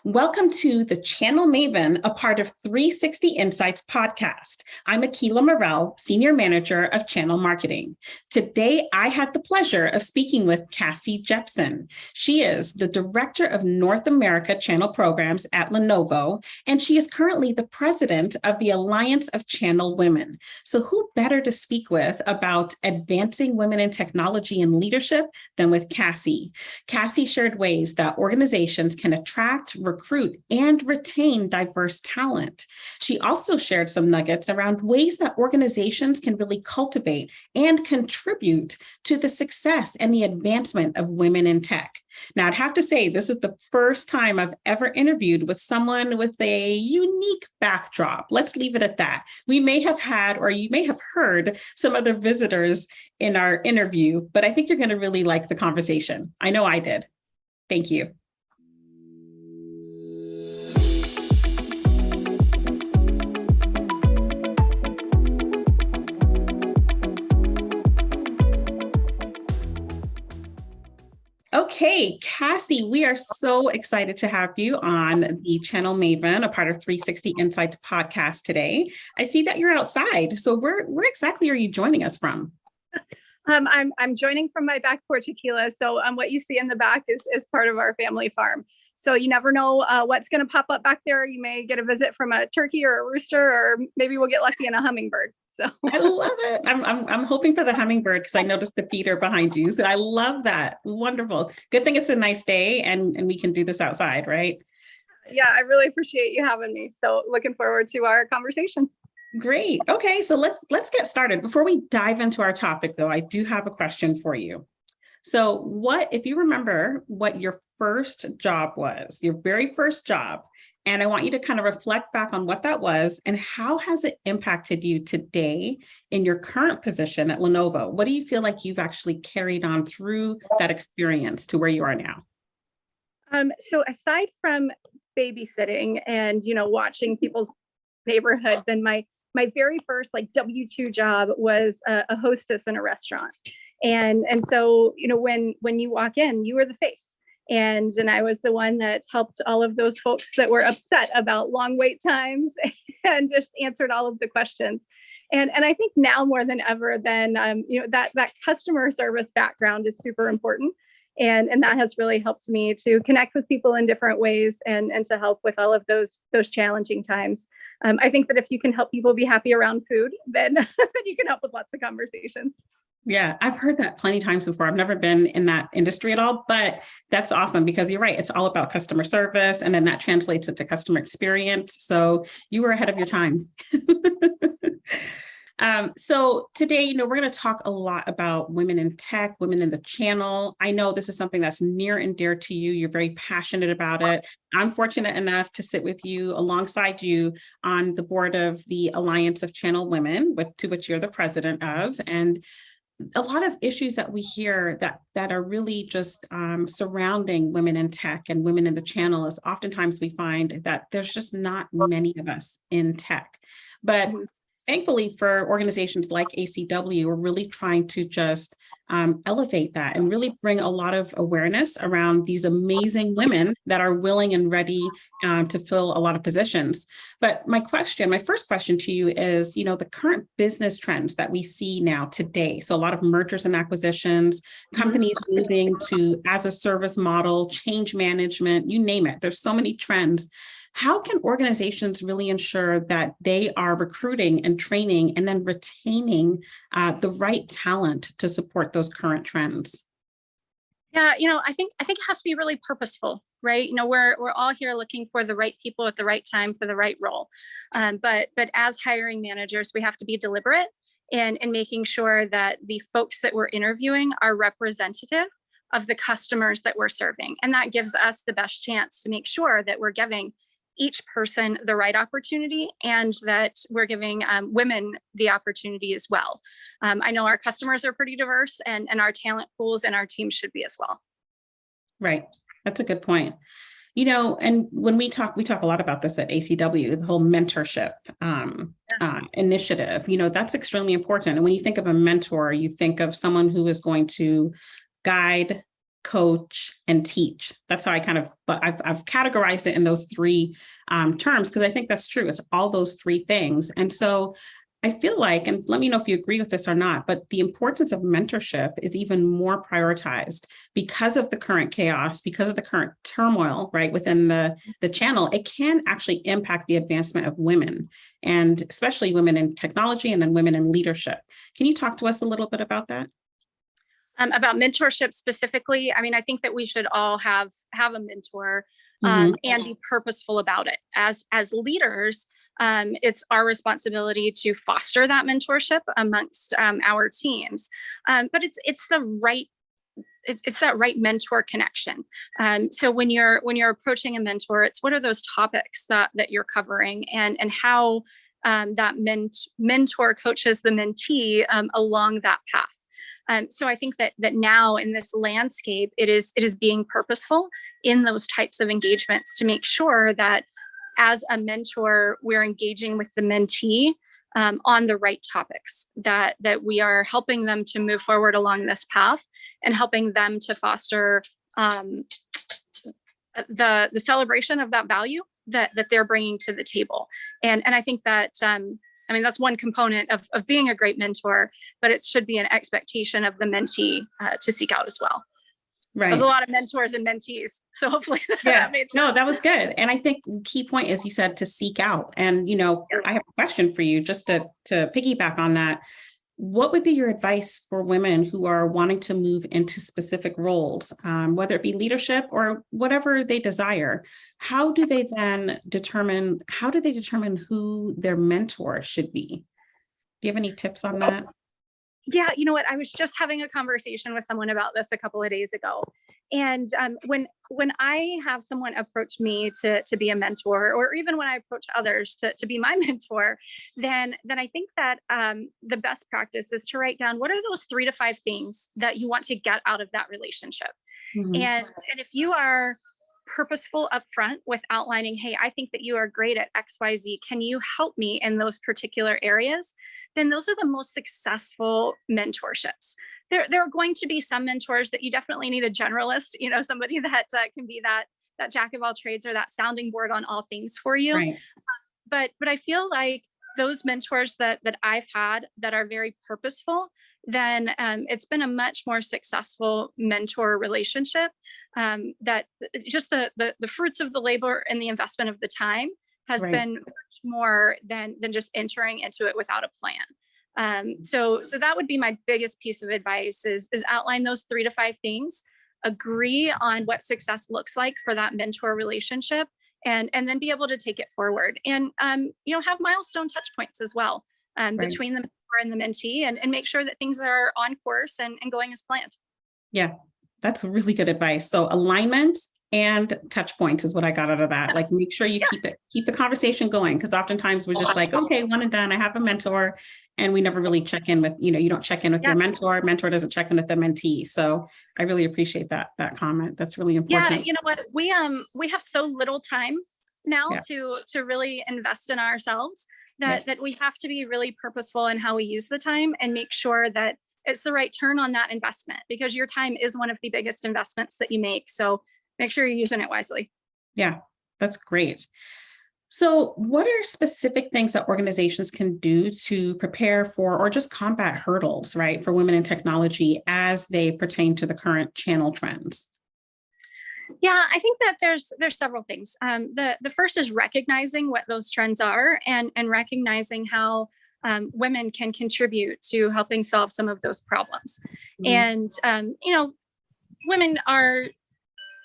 Welcome to the Channel Maven, a part of 360 Insights podcast. I'm Akilah Murrell, Senior Manager of Channel Marketing. Today, I had the pleasure of speaking with Cassie Jeppson. She is the Director of North America Channel Programs at Lenovo, and she is currently the President of the Alliance of Channel Women. So who better to speak with about advancing women in technology and leadership than with Cassie? Cassie shared ways that organizations can attract, recruit, and retain diverse talent. She also shared some nuggets around ways that organizations can really cultivate and contribute to the success and the advancement of women in tech. Now, I'd have to say, this is the first time I've ever interviewed with someone with a unique backdrop. Let's leave it at that. We may have had, or you may have heard, some other visitors in our interview, but I think you're going to really like the conversation. I know I did. Thank you. Okay, Cassie, we are so excited to have you on the Channel Maven, a part of 360 Insights podcast today. I see that you're outside. So where exactly are you joining us from? I'm joining from my back porch, Akilah. So what you see in the back is part of our family farm. So you never know what's going to pop up back there. You may get a visit from a turkey or a rooster, or maybe we'll get lucky in a hummingbird. So I love it. I'm hoping for the hummingbird because I noticed the feeder behind you. So I love that. Wonderful. Good thing it's a nice day and we can do this outside, right? Yeah, I really appreciate you having me. So looking forward to our conversation. Great. Okay, so let's get started. Before we dive into our topic, though, I do have a question for you. So if you remember what your first job was, your very first job, and I want you to kind of reflect back on what that was and how has it impacted you today in your current position at Lenovo? What do you feel like you've actually carried on through that experience to where you are now? So aside from babysitting and, watching people's neighborhood, then my very first W-2 job was a hostess in a restaurant. And so, when you walk in, you were the face. And I was the one that helped all of those folks that were upset about long wait times and just answered all of the questions. And I think now more than ever, then, that customer service background is super important. And that has really helped me to connect with people in different ways and to help with all of those challenging times. I think that if you can help people be happy around food, then you can help with lots of conversations. Yeah, I've heard that plenty of times before. I've never been in that industry at all, but that's awesome because you're right. It's all about customer service, and then that translates into customer experience. So you were ahead of your time. So today, we're going to talk a lot about women in tech, women in the channel. I know this is something that's near and dear to you. You're very passionate about it. I'm fortunate enough to sit with you alongside you on the board of the Alliance of Channel Women, to which you're the president of. And a lot of issues that we hear that are really just surrounding women in tech and women in the channel is oftentimes we find that there's just not many of us in tech. But thankfully for organizations like ACW, we're really trying to just elevate that and really bring a lot of awareness around these amazing women that are willing and ready to fill a lot of positions. But my first question to you is, the current business trends that we see now today. So a lot of mergers and acquisitions, companies moving to as a service model, change management, you name it. There's so many trends. How can organizations really ensure that they are recruiting and training and then retaining the right talent to support those current trends? Yeah, I think it has to be really purposeful, right? We're all here looking for the right people at the right time for the right role. But as hiring managers, we have to be deliberate in making sure that the folks that we're interviewing are representative of the customers that we're serving. And that gives us the best chance to make sure that we're giving each person the right opportunity and that we're giving women the opportunity as well. I know our customers are pretty diverse and our talent pools and our teams should be as well. Right. That's a good point. And when we talk a lot about this at ACW, the whole mentorship initiative, that's extremely important. And when you think of a mentor, you think of someone who is going to guide, coach, and teach. That's how I kind of, but I've categorized it in those three terms, because I think that's true. It's all those three things. And so I feel like, and let me know if you agree with this or not, but the importance of mentorship is even more prioritized because of the current chaos, because of the current turmoil, right, within the channel. It can actually impact the advancement of women, and especially women in technology and then women in leadership. Can you talk to us a little bit about that? About mentorship specifically, I mean, I think that we should all have a mentor Mhm. and be purposeful about it. As leaders, it's our responsibility to foster that mentorship amongst our teams. But it's the right it's that right mentor connection. So when you're approaching a mentor, it's what are those topics that you're covering, and how that mentor coaches the mentee along that path. So I think that now in this landscape, it is being purposeful in those types of engagements to make sure that as a mentor, we're engaging with the mentee on the right topics, that we are helping them to move forward along this path and helping them to foster the celebration of that value that they're bringing to the table. And I think that I mean, that's one component of being a great mentor, but it should be an expectation of the mentee to seek out as well. Right. There's a lot of mentors and mentees, so hopefully that made sense. No, that was good. And I think key point is you said to seek out. And, you know, I have a question for you just to piggyback on that. What would be your advice for women who are wanting to move into specific roles, whether it be leadership or whatever they desire? How do they determine who their mentor should be? Do you have any tips on that? Yeah, you know what? I was just having a conversation with someone about this a couple of days ago. And when I have someone approach me to be a mentor, or even when I approach others to be my mentor, then I think that the best practice is to write down what are those 3 to 5 things that you want to get out of that relationship. Mhm. And if you are purposeful upfront with outlining, hey, I think that you are great at XYZ. Can you help me in those particular areas? Then those are the most successful mentorships. There are going to be some mentors that you definitely need a generalist, you know, somebody that can be that jack of all trades or that sounding board on all things for you. Right. But I feel like those mentors that I've had that are very purposeful, then it's been a much more successful mentor relationship. That just the fruits of the labor and the investment of the time has Right. been much more than just entering into it without a plan. So that would be my biggest piece of advice is outline those 3 to 5 things, agree on what success looks like for that mentor relationship, and then be able to take it forward, and you know, have milestone touch points as well between the mentor and the mentee, and make sure that things are on course and going as planned. Yeah, that's really good advice. So alignment and touch points is what I got out of that. Like, make sure you keep the conversation going, because oftentimes we're just like, okay, one and done. I have a mentor, and we never really check in with, you know, you don't check in with your mentor doesn't check in with the mentee. So I really appreciate that comment. That's really important. Yeah, you know what, we have so little time now to really invest in ourselves that we have to be really purposeful in how we use the time and make sure that it's the right turn on that investment, because your time is one of the biggest investments that you make. So make sure you're using it wisely. Yeah, that's great. So what are specific things that organizations can do to prepare for or just combat hurdles, right, for women in technology as they pertain to the current channel trends? Yeah, I think that there's several things. The first is recognizing what those trends are, and recognizing how women can contribute to helping solve some of those problems. Mhm. And you know, women are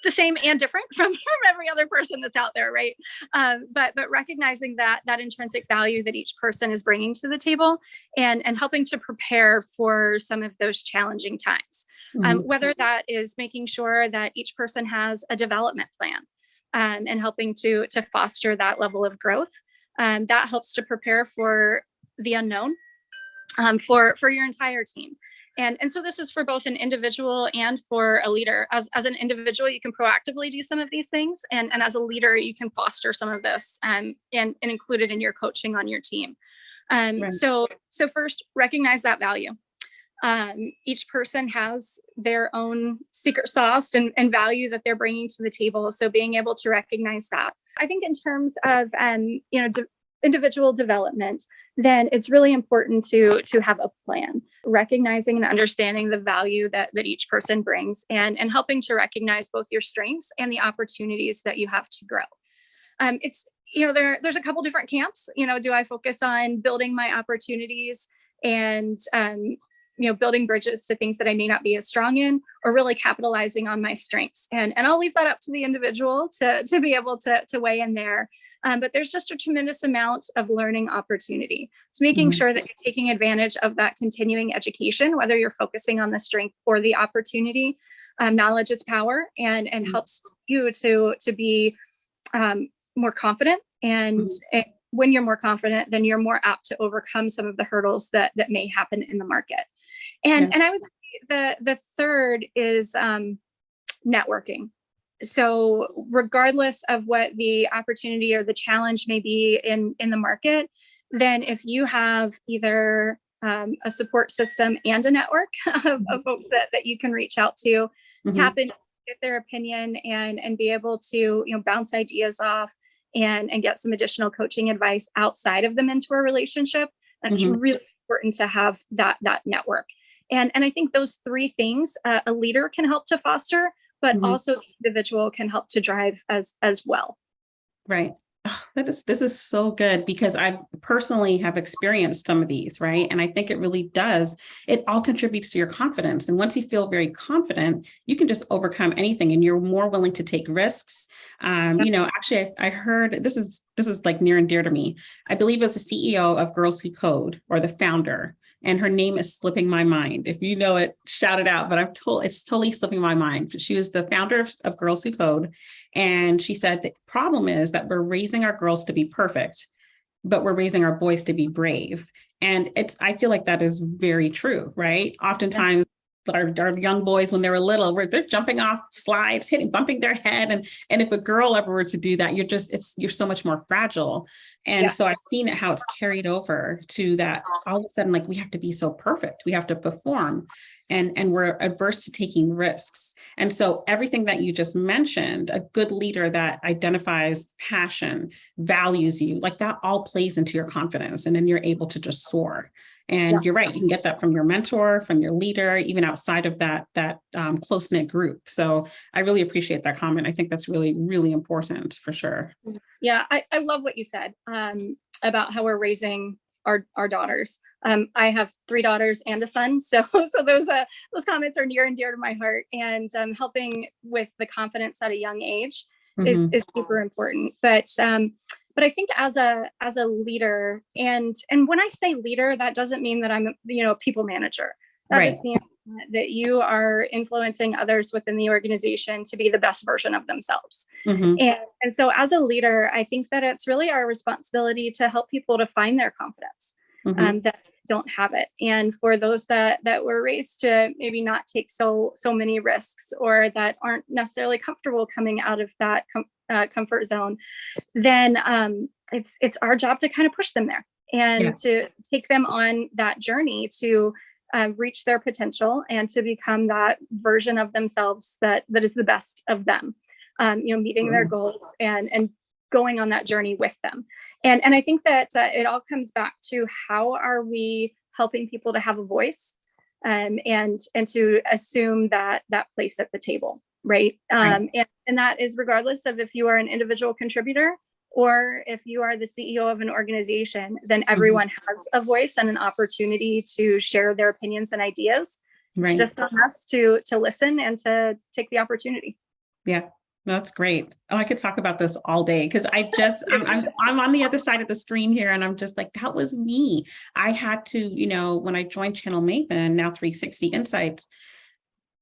the same and different from every other person that's out there, right? But recognizing that intrinsic value that each person is bringing to the table, and helping to prepare for some of those challenging times. Mhm. Whether that is making sure that each person has a development plan, and helping to foster that level of growth, that helps to prepare for the unknown, for your entire team. And so this is for both an individual and for a leader. As an individual, you can proactively do some of these things. And as a leader, you can foster some of this, and include it in your coaching on your team. Right. So first, recognize that value. Each person has their own secret sauce and value that they're bringing to the table. So being able to recognize that. I think in terms of, individual development, then it's really important to have a plan, recognizing and understanding the value that each person brings, and helping to recognize both your strengths and the opportunities that you have to grow. It's, there's a couple different camps. Do I focus on building my opportunities and building bridges to things that I may not be as strong in, or really capitalizing on my strengths? And I'll leave that up to the individual to be able to weigh in there. But there's just a tremendous amount of learning opportunity. So making sure that you're taking advantage of that continuing education, whether you're focusing on the strength or the opportunity. Knowledge is power, and helps you to be more confident. And when you're more confident, then you're more apt to overcome some of the hurdles that may happen in the market. And I would say the third is networking. So regardless of what the opportunity or the challenge may be in the market, then if you have either a support system and a network of folks that you can reach out to, tap into, get their opinion, and be able to bounce ideas off and get some additional coaching advice outside of the mentor relationship. And it's really important to have that network. And I think those three things a leader can help to foster, but also the individual can help to drive as well. Right. Oh, this is so good, because I personally have experienced some of these, right? And I think it really does. It all contributes to your confidence. And once you feel very confident, you can just overcome anything, and you're more willing to take risks. Actually, I heard this is like near and dear to me. I believe it was the CEO of Girls Who Code, or the founder, and her name is slipping my mind. If you know it, shout it out, but it's totally slipping my mind. She was the founder of Girls Who Code. And she said, the problem is that we're raising our girls to be perfect, but we're raising our boys to be brave. And I feel like that is very true, right? Oftentimes, our young boys, when they were little, they're jumping off slides, bumping their head. And if a girl ever were to do that, you're so much more fragile. And so I've seen it, how it's carried over to that all of a sudden, like, we have to be so perfect. We have to perform, and we're adverse to taking risks. And so everything that you just mentioned, a good leader that identifies passion, values you, like that all plays into your confidence. And then you're able to just soar. And you're right, you can get that from your mentor, from your leader, even outside of that close-knit group. So I really appreciate that comment. I think that's really, really important for sure. Yeah, I love what you said about how we're raising our daughters. I have 3 daughters and a son. So those comments are near and dear to my heart. And helping with the confidence at a young age is super important. But I think as a leader, and when I say leader, that doesn't mean that I'm a people manager. That just means that you are influencing others within the organization to be the best version of themselves. And so as a leader, I think that it's really our responsibility to help people to find their confidence that don't have it. And for those that were raised to maybe not take so many risks, or that aren't necessarily comfortable coming out of that comfort zone, then it's our job to kind of push them there, and to take them on that journey to reach their potential, and to become that version of themselves that is the best of them, meeting their goals and going on that journey with them. And I think that it all comes back to, how are we helping people to have a voice, and to assume that place at the table, right? And that is regardless of if you are an individual contributor, or if you are the CEO of an organization, then everyone has a voice and an opportunity to share their opinions and ideas. It's just on us to listen and to take the opportunity. Yeah. That's great. Oh, I could talk about this all day, because I'm on the other side of the screen here, and I'm just like, that was me. I had to, when I joined Channel Maven, now 360 Insights,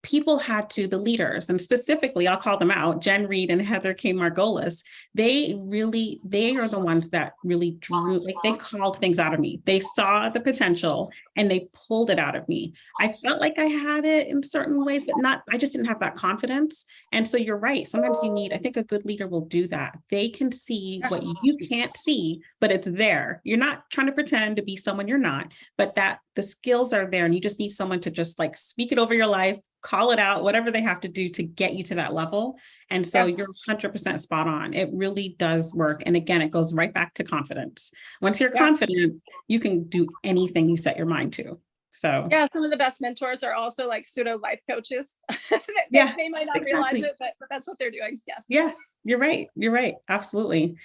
people had to, the leaders, and specifically, I'll call them out, Jen Reed and Heather K. Margolis, they are the ones that really drew, like they called things out of me. They saw the potential and they pulled it out of me. I felt like I had it in certain ways, but I just didn't have that confidence. And so you're right. Sometimes you need, I think a good leader will do that. They can see what you can't see, but it's there. You're not trying to pretend to be someone you're not, but that the skills are there and you just need someone to just like speak it over your life, call it out, whatever they have to do to get you to that level. And so you're 100% spot on. It really does work. And again, it goes right back to confidence. Once you're confident, you can do anything you set your mind to. So yeah, some of the best mentors are also like pseudo life coaches. They might not realize it, but that's what they're doing. Yeah, you're right. You're right. Absolutely.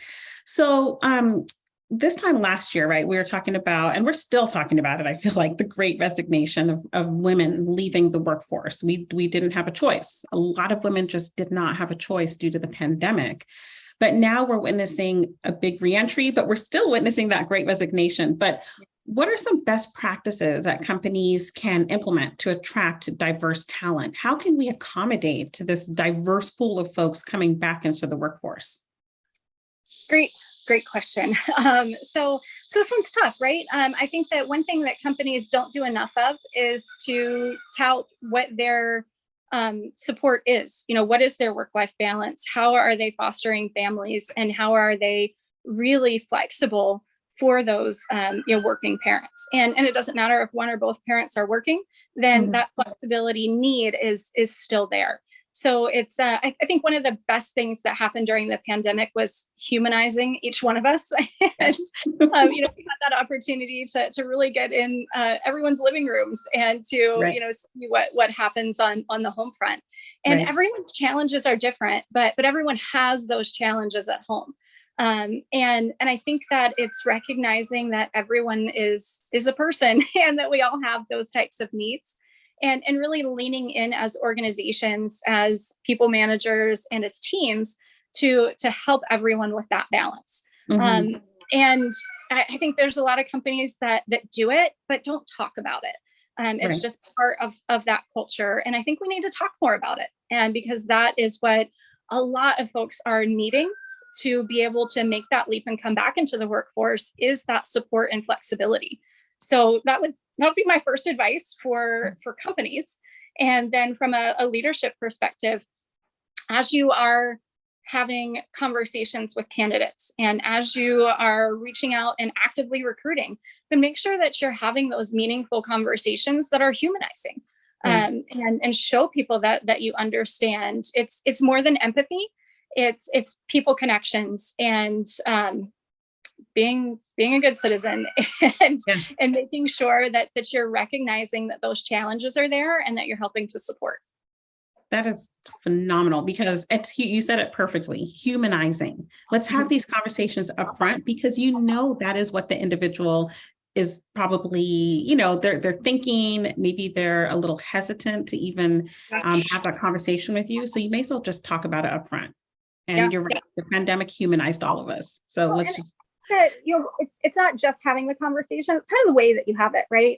So this time last year, right, we were talking about, and we're still talking about it, I feel like, the great resignation of women leaving the workforce. We didn't have a choice. A lot of women just did not have a choice due to the pandemic. But now we're witnessing a big reentry, but we're still witnessing that great resignation. But what are some best practices that companies can implement to attract diverse talent? How can we accommodate to this diverse pool of folks coming back into the workforce? Great question. So this one's tough, right? I think that one thing that companies don't do enough of is to tout what their support is. What is their work-life balance? How are they fostering families? And how are they really flexible for those working parents? And it doesn't matter if one or both parents are working, then that flexibility need is still there. So it's, I think one of the best things that happened during the pandemic was humanizing each one of us. And, we had that opportunity to really get in everyone's living rooms and to, see what happens on the home front. And everyone's challenges are different, but everyone has those challenges at home. And I think that it's recognizing that everyone is a person and that we all have those types of needs. And really leaning in as organizations, as people managers, and as teams to help everyone with that balance. And I think there's a lot of companies that do it, but don't talk about it. It's just part of that culture. And I think we need to talk more about it. And because that is what a lot of folks are needing to be able to make that leap and come back into the workforce is that support and flexibility. So that would be my first advice for companies. And then from a leadership perspective, as you are having conversations with candidates and as you are reaching out and actively recruiting, then make sure that you're having those meaningful conversations that are humanizing, and show people that you understand. It's more than empathy. It's people connections and being a good citizen and making sure that you're recognizing that those challenges are there and that you're helping to support. That is phenomenal because you said it perfectly, humanizing. Let's have these conversations up front because that is what the individual is probably, they're thinking, maybe they're a little hesitant to even have that conversation with you. So you may as well just talk about it up front. And you're right, the pandemic humanized all of us. So let's just it's not just having the conversation, it's kind of the way that you have it, right?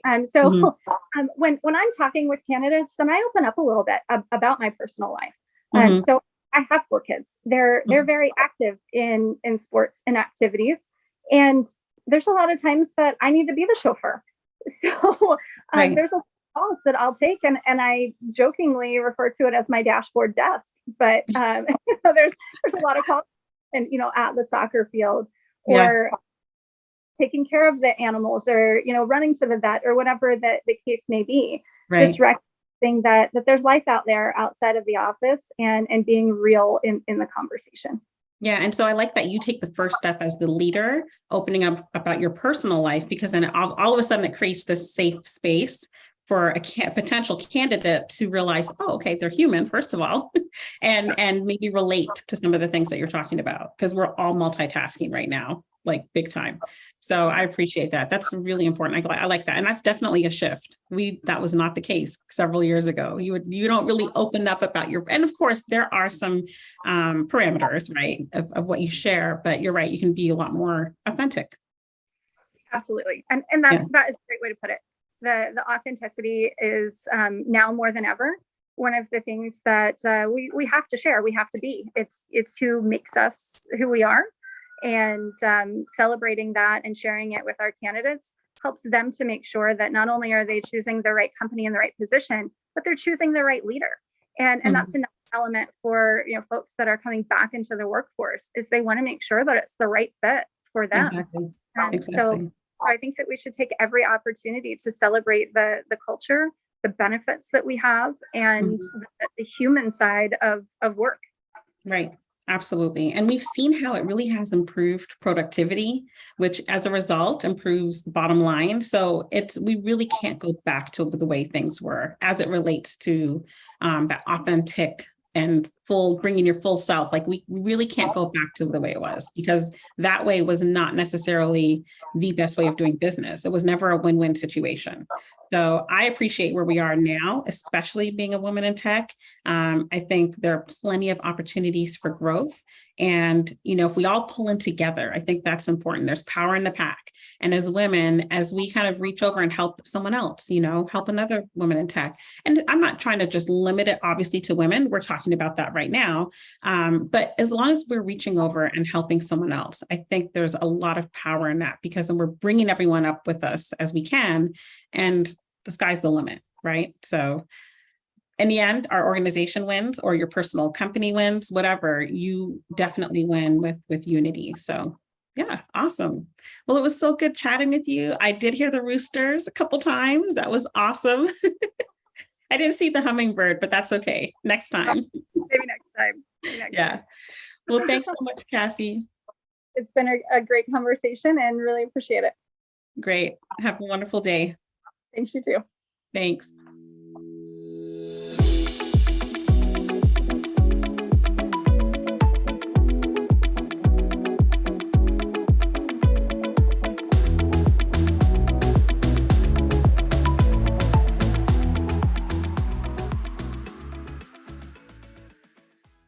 When I'm talking with candidates, then I open up a little bit about my personal life. So I have 4 kids. They're very active in sports and activities, and there's a lot of times that I need to be the chauffeur. So there's a calls that I'll take, and I jokingly refer to it as my dashboard desk. But there's a lot of calls, and at the soccer field. Or taking care of the animals or, running to the vet or whatever the case may be. Just recognizing that there's life out there outside of the office and being real in the conversation. Yeah. And so I like that you take the first step as the leader, opening up about your personal life, because then all of a sudden it creates this safe space for a potential candidate to realize, oh, okay, they're human, first of all, and maybe relate to some of the things that you're talking about, because we're all multitasking right now, like big time. So I appreciate that. That's really important. I like that. And that's definitely a shift. That was not the case several years ago. You don't really open up about and of course there are some parameters, right, of what you share, but you're right. You can be a lot more authentic. Absolutely. And that is a great way to put it. The authenticity is now more than ever. one of the things that we have to share, we have to be. It's who makes us who we are. And celebrating that and sharing it with our candidates helps them to make sure that not only are they choosing the right company in the right position, but they're choosing the right leader. And that's another element for folks that are coming back into the workforce, is they want to make sure that it's the right fit for them. Exactly. So I think that we should take every opportunity to celebrate the culture, the benefits that we have, and the human side of work. Right. Absolutely. And we've seen how it really has improved productivity, which as a result improves the bottom line. So we really can't go back to the way things were as it relates to that authentic and bringing your full self. Like we really can't go back to the way it was, because that way was not necessarily the best way of doing business. It was never a win-win situation. So I appreciate where we are now, especially being a woman in tech. I think there are plenty of opportunities for growth. And, if we all pull in together, I think that's important. There's power in the pack. And as women, as we kind of reach over and help someone else, help another woman in tech. And I'm not trying to just limit it, obviously, to women. We're talking about that right now. But as long as we're reaching over and helping someone else, I think there's a lot of power in that, because then we're bringing everyone up with us as we can. And the sky's the limit, right? So in the end, our organization wins, or your personal company wins, whatever, you definitely win with unity. So yeah, awesome. Well, it was so good chatting with you. I did hear the roosters a couple times. That was awesome. I didn't see the hummingbird, but that's okay. Next time. Maybe next time. Yeah. Well, thanks so much, Cassie. It's been a great conversation and really appreciate it. Great. Have a wonderful day. Thanks, you too. Thanks.